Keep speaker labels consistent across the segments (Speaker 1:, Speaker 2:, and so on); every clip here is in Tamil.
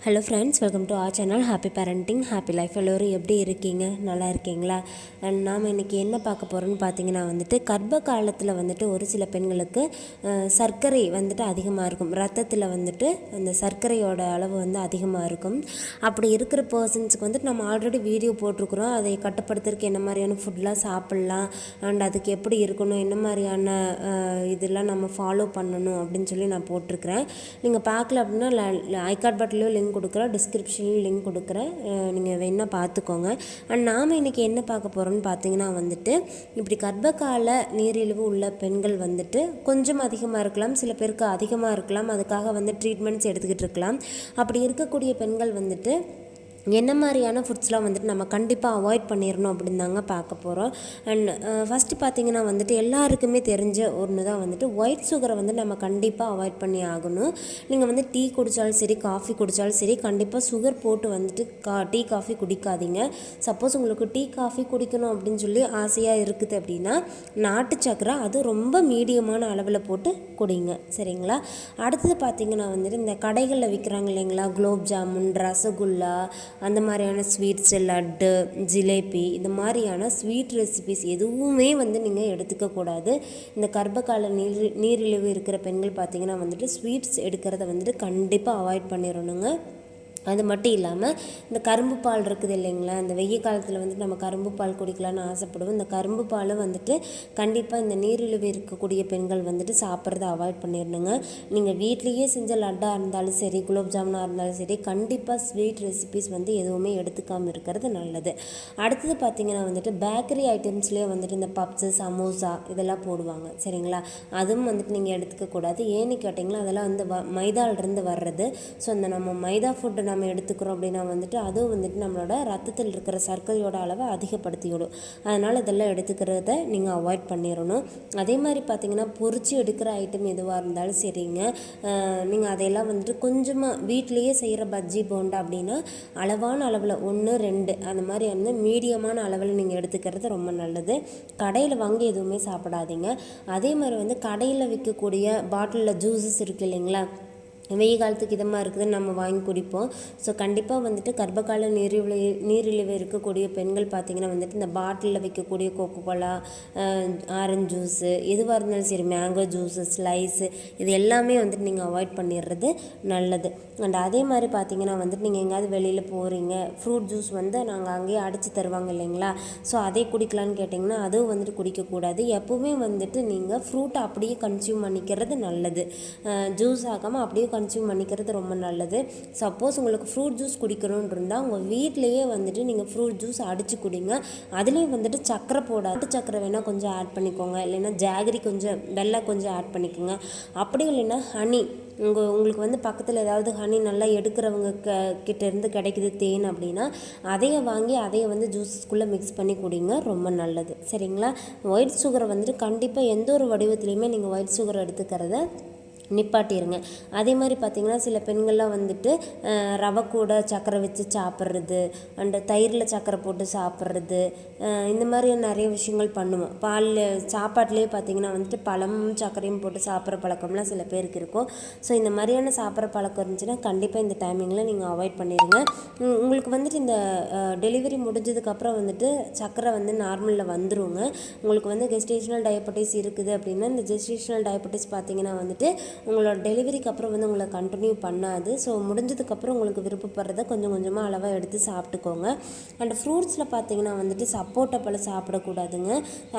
Speaker 1: Hello friends, welcome to R channel. Happy parenting, happy life. எல்லோரும் எப்படி இருக்கீங்க? நல்லா இருக்கீங்களா? அண்ட் நாம் இன்றைக்கி என்ன பார்க்க போகிறோன்னு பார்த்தீங்கன்னா கர்ப்ப காலத்தில் ஒரு சில பெண்களுக்கு சர்க்கரை அதிகமாக இருக்கும். ரத்தத்தில் அந்த சர்க்கரையோட அளவு அதிகமாக இருக்கும். அப்படி இருக்கிற பர்சன்ஸுக்கு நம்ம ஆல்ரெடி வீடியோ போட்டிருக்கிறோம். அதை கட்டுப்படுத்துறதுக்கு என்ன மாதிரியான ஃபுட்லாம் சாப்பிட்லாம், அண்ட் அதுக்கு எப்படி இருக்கணும், என்ன மாதிரியான இதெல்லாம் நம்ம ஃபாலோ பண்ணணும் அப்படின்னு சொல்லி நான் போட்டிருக்கிறேன். நீங்கள் பார்க்கல அப்படின்னா ஐகார்ட் பட்டிலையும் லிங்க் கொடுக்குறேன், டிஸ்கிரிப்ஷன்லையும் லிங்க் கொடுக்குறேன், நீங்கள் வேணால் பார்த்துக்கோங்க. அண்ட் நாம் இன்றைக்கி என்ன பார்க்க போகிறோன்னு பார்த்தீங்கன்னா இப்படி கர்ப்பகால நீரிழிவு உள்ள பெண்கள் கொஞ்சம் அதிகமாக இருக்கலாம், சில பேருக்கு அதிகமாக இருக்கலாம். அதுக்காக ட்ரீட்மெண்ட்ஸ் எடுத்துக்கிட்டு இருக்கலாம். அப்படி இருக்கக்கூடிய பெண்கள் என்ன மாதிரியான ஃபுட்ஸ்லாம் நம்ம கண்டிப்பாக அவாய்ட் பண்ணிடணும் அப்படின்னு தாங்க பார்க்க போகிறோம். அண்ட் ஃபஸ்ட்டு பார்த்திங்கன்னா எல்லாருக்குமே தெரிஞ்ச ஒன்று தான் ஒயிட் சுகரை நம்ம கண்டிப்பாக அவாய்ட் பண்ணி ஆகணும். நீங்கள் டீ குடித்தாலும் சரி, காஃபி குடித்தாலும் சரி, கண்டிப்பாக சுகர் போட்டு டீ காஃபி குடிக்காதீங்க. சப்போஸ் உங்களுக்கு டீ காஃபி குடிக்கணும் அப்படின்னு சொல்லி ஆசையாக இருக்குது அப்படின்னா நாட்டு சக்கரை அது ரொம்ப மீடியமான அளவில் போட்டு குடிங்க, சரிங்களா? அடுத்தது பார்த்திங்கன்னா இந்த கடைகளில் விற்கிறாங்க இல்லைங்களா, குலோப் ஜாமுன், ரசகுல்லா, அந்த மாதிரியான ஸ்வீட்ஸு, லட்டு, ஜிலேபி, இந்த மாதிரியான ஸ்வீட் ரெசிபிஸ் எதுவுமே நீங்கள் எடுத்துக்கக்கூடாது. இந்த கர்ப்பகால நீரிழிவு இருக்கிற பெண்கள் பார்த்திங்கன்னா ஸ்வீட்ஸ் எடுக்கிறத கண்டிப்பாக அவாய்ட் பண்ணிடணுங்க. அது மட்டும் இல்லாமல் இந்த கரும்பு பால் இருக்குது இல்லைங்களா, இந்த வெய்ய காலத்தில் நம்ம கரும்பு பால் குடிக்கலான்னு ஆசைப்படுவோம். இந்த கரும்பு பாலும் கண்டிப்பாக இந்த நீரிழிவு இருக்கக்கூடிய பெண்கள் சாப்பிட்றத அவாய்ட் பண்ணிடணுங்க. நீங்கள் வீட்லேயே செஞ்ச லட்டாக இருந்தாலும் சரி, குலோப் ஜாமுனாக இருந்தாலும் சரி, கண்டிப்பாக ஸ்வீட் ரெசிபிஸ் எதுவுமே எடுத்துக்காமல் இருக்கிறது நல்லது. அடுத்தது பார்த்திங்கன்னா பேக்கரி ஐட்டம்ஸ்லேயே இந்த பப்ஸு, சமோசா இதெல்லாம் போடுவாங்க, சரிங்களா? அதுவும் நீங்கள் எடுத்துக்கக்கூடாது. ஏன்னு கேட்டிங்களா, அதெல்லாம் மைதாலிருந்து வர்றது. ஸோ அந்த நம்ம மைதா ஃபுட்டு நம்ம எடுத்துக்கிறோம் அப்படின்னா அதுவும் நம்மளோட ரத்தத்தில் இருக்கிற சர்க்கரையோட அளவை அதிகப்படுத்திவிடும். அதனால் இதெல்லாம் எடுத்துக்கிறத நீங்கள் அவாய்ட் பண்ணிடணும். அதே மாதிரி பார்த்திங்கன்னா பொரிச்சு எடுக்கிற ஐட்டம் எதுவாக இருந்தாலும் சரிங்க, நீங்கள் அதையெல்லாம் கொஞ்சமாக வீட்டிலையே செய்கிற பஜ்ஜி, போண்டா அப்படின்னா அளவான அளவில் 1, 2 அந்த மாதிரி மீடியமான அளவில் நீங்கள் எடுத்துக்கிறது ரொம்ப நல்லது. கடையில் வாங்கி எதுவுமே சாப்பிடாதீங்க. அதே மாதிரி கடையில் விற்கக்கூடிய பாட்டிலில் ஜூஸஸ் இருக்குது இல்லைங்களா, வெயில் காலத்துக்கு இதமாக இருக்குதுன்னு நம்ம வாங்கி குடிப்போம். ஸோ கண்டிப்பாக கர்ப்பகால நீரிழிவு இருக்கக்கூடிய பெண்கள் பார்த்திங்கன்னா இந்த பாட்டிலில் வைக்கக்கூடிய கோகோகோலா, ஆரஞ்சு ஜூஸு, எதுவாக இருந்தாலும் சரி, மேங்கோ ஜூஸு, ஸ்லைஸு, இது எல்லாமே நீங்கள் அவாய்ட் பண்ணிடுறது நல்லது. அண்ட் அதே மாதிரி பார்த்திங்கன்னா நீங்கள் எங்கேயாவது வெளியில் போகிறீங்க, ஃப்ரூட் ஜூஸ் நாங்கள் அங்கேயே அடித்து தருவாங்க இல்லைங்களா, ஸோ அதை குடிக்கலான்னு கேட்டிங்கன்னா அதுவும் குடிக்கக்கூடாது. எப்போவுமே நீங்கள் ஃப்ரூட்டை அப்படியே கன்சியூம் பண்ணிக்கிறது நல்லது. ஜூஸ் ஆகாமல் அப்படியே கன்சியூம் பண்ணிக்கிறது ரொம்ப நல்லது. சப்போஸ் உங்களுக்கு ஃப்ரூட் ஜூஸ் குடிக்கணும்னு இருந்தால் உங்கள் வீட்டிலையே நீங்கள் ஃப்ரூட் ஜூஸ் அடித்து குடிங்க. அதுலேயும் சக்கரை போடாது, சக்கரை வேணால் கொஞ்சம் ஆட் பண்ணிக்கோங்க, இல்லைன்னா ஜாகரி கொஞ்சம், வெல்லம் கொஞ்சம் ஆட் பண்ணிக்கோங்க. அப்படி இல்லைன்னா ஹனி, உங்களுக்கு பக்கத்தில் ஏதாவது ஹனி நல்லா எடுக்கிறவங்க கிட்டேருந்து கிடைக்குது, தேன் அப்படின்னா அதையை வாங்கி அதையை ஜூஸஸ்குள்ளே மிக்ஸ் பண்ணி குடிங்க, ரொம்ப நல்லது, சரிங்களா? ஒயிட் சுகரை கண்டிப்பாக எந்த ஒரு வடிவத்துலையுமே நீங்கள் ஒயிட் சுகர் எடுத்துக்கிறத நிப்பாட்டிடுங்க. அதே மாதிரி பார்த்திங்கன்னா சில பெண்கள்லாம் ரவை கூட சக்கரை வச்சு சாப்பிட்றது, அண்ட் தயிரில் சக்கரை போட்டு சாப்பிட்றது, இந்த மாதிரி நிறைய விஷயங்கள் பண்ணுவோம். சாப்பாட்டிலே பார்த்திங்கன்னா பழமும் சர்க்கரையும் போட்டு சாப்பிட்ற பழக்கம்லாம் சில பேருக்கு இருக்கும். ஸோ இந்த மாதிரியான சாப்பிட்ற பழக்கம் இருந்துச்சுன்னா கண்டிப்பாக இந்த டைமிங்கில் நீங்கள் அவாய்ட் பண்ணிடுங்க. உங்களுக்கு இந்த டெலிவரி முடிஞ்சதுக்கப்புறம் சக்கரை நார்மலில் வந்துருங்க. உங்களுக்கு கெஸ்டேஷனல் டயபெட்டிஸ் இருக்குது அப்படின்னா இந்த கெஸ்டேஷனல் டயபெட்டிஸ் பார்த்திங்கன்னா உங்களோட டெலிவரிக்கு அப்புறம் உங்களை கண்டினியூ பண்ணாது. ஸோ முடிஞ்சதுக்கப்புறம் உங்களுக்கு விருப்பப்படுறத கொஞ்சம் கொஞ்சமாக அளவாக எடுத்து சாப்பிட்டுக்கோங்க. அண்ட் ஃப்ரூட்ஸில் பார்த்தீங்கன்னா சப்போட்டா பழம் சாப்பிடக்கூடாதுங்க,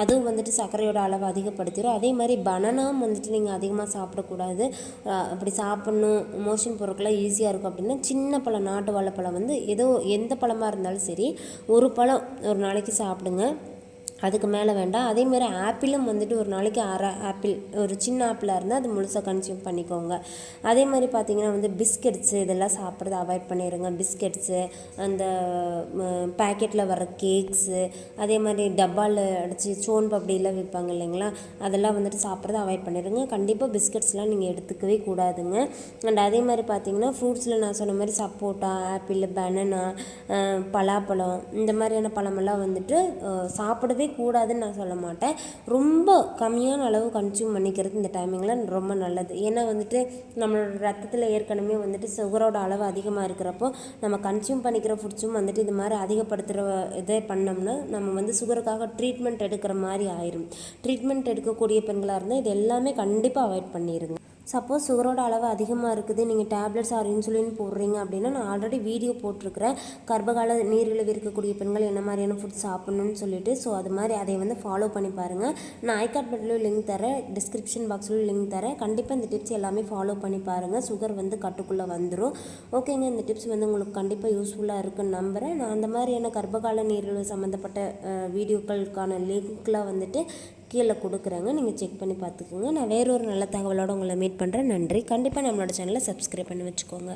Speaker 1: அதுவும் சர்க்கரையோட அளவை அதிகப்படுத்திடும். அதே மாதிரி பனானாவும் நீங்கள் அதிகமாக சாப்பிடக்கூடாது. அப்படி சாப்பிட்ணும், மோஷன் போகிறதுக்குலாம் ஈஸியாக இருக்கும் அப்படின்னா சின்ன பழம், நாட்டு வாழைப்பழம் ஏதோ எந்த பழமாக இருந்தாலும் சரி, ஒரு பழம் ஒரு நாளைக்கு சாப்பிடுங்க, அதுக்கு மேலே வேண்டாம். அதேமாதிரி ஆப்பிளும் ஒரு நாளைக்கு 1/2 ஆப்பிள், ஒரு சின்ன ஆப்பிளாக இருந்தால் அது முழுசாக கன்சியூம் பண்ணிக்கோங்க. அதே மாதிரி பார்த்திங்கன்னா பிஸ்கெட்ஸு இதெல்லாம் சாப்பிட்றத அவாய்ட் பண்ணிடுங்க. பிஸ்கெட்ஸு, அந்த பேக்கெட்டில் வர கேக்ஸு, அதே மாதிரி டப்பாவில் அடித்து சோன் பப்படியெல்லாம் விற்பாங்க இல்லைங்களா, அதெல்லாம் சாப்பிட்றத அவாய்ட் பண்ணிடுங்க. கண்டிப்பாக பிஸ்கெட்ஸ்லாம் நீங்கள் எடுத்துக்கவே கூடாதுங்க. அண்ட் அதே மாதிரி பார்த்திங்கன்னா ஃப்ரூட்ஸில் நான் சொன்ன மாதிரி சப்போட்டா, ஆப்பிள், பனானா, பலாப்பழம், இந்த மாதிரியான பழமெல்லாம் சாப்பிடவே கூடாதுன்னு நான் சொல்ல மாட்டேன். ரொம்ப கம்மியான அளவு கன்சியூம் பண்ணிக்கிறது இந்த டைமிங்கில் ரொம்ப நல்லது. ஏன்னா வந்துட்டு நம்மளோட ரத்தத்தில் ஏற்கனவே வந்துட்டு சுகரோட அளவு அதிகமாக இருக்கிறப்போ நம்ம கன்சியூம் பண்ணிக்கிற ஃபுட்ஸும் வந்துட்டு இது மாதிரி அதிகப்படுத்துகிற இதை பண்ணோம்னா நம்ம வந்து சுகருக்காக ட்ரீட்மெண்ட் எடுக்கிற மாதிரி ஆயிரும். ட்ரீட்மெண்ட் எடுக்கக்கூடிய பெண்களாக இருந்தால் இது எல்லாமே கண்டிப்பாக அவாய்ட் பண்ணிடுங்க. சப்போஸ் சுகரோட அளவு அதிகமாக இருக்குது, நீங்கள் டேப்லெட்ஸ் ஆர் இன்சுலின் போடுறீங்க அப்படின்னா நான் ஆல்ரெடி வீடியோ போட்டிருக்கிறேன், கர்ப்பகால நீரிழிவு இருக்கக்கூடிய பெண்கள் என்ன மாதிரியான ஃபுட் சாப்பிட்ணுன்னு சொல்லிட்டு. ஸோ அது மாதிரி அதை வந்து ஃபாலோ பண்ணி பாருங்கள். நான் ஐகார்ட் பட்டிலும் லிங்க் தரேன், டிஸ்கிரிப்ஷன் பாக்ஸ்லையும் லிங்க் தரேன். கண்டிப்பாக இந்த டிப்ஸ் எல்லாமே ஃபாலோ பண்ணி பாருங்கள், சுகர் வந்து கட்டுக்குள்ளே வந்துடும். ஓகேங்க, இந்த டிப்ஸ் வந்து உங்களுக்கு கண்டிப்பாக யூஸ்ஃபுல்லாக இருக்குன்னு நம்புகிறேன். நான் அந்த மாதிரியான கர்ப்பகால நீரிழிவு சம்மந்தப்பட்ட வீடியோக்களுக்கான லிங்க்லாம் வந்துட்டு கீழே கொடுக்குறேங்க, நீங்கள் செக் பண்ணி பார்த்துக்கோங்க. நான் வேறொரு நல்ல தகவலோடு உங்களை மீட் பண்ணுறேன். நன்றி. கண்டிப்பாக நம்மளோட சேனலை சப்ஸ்கிரைப் பண்ணி வச்சுக்கோங்க.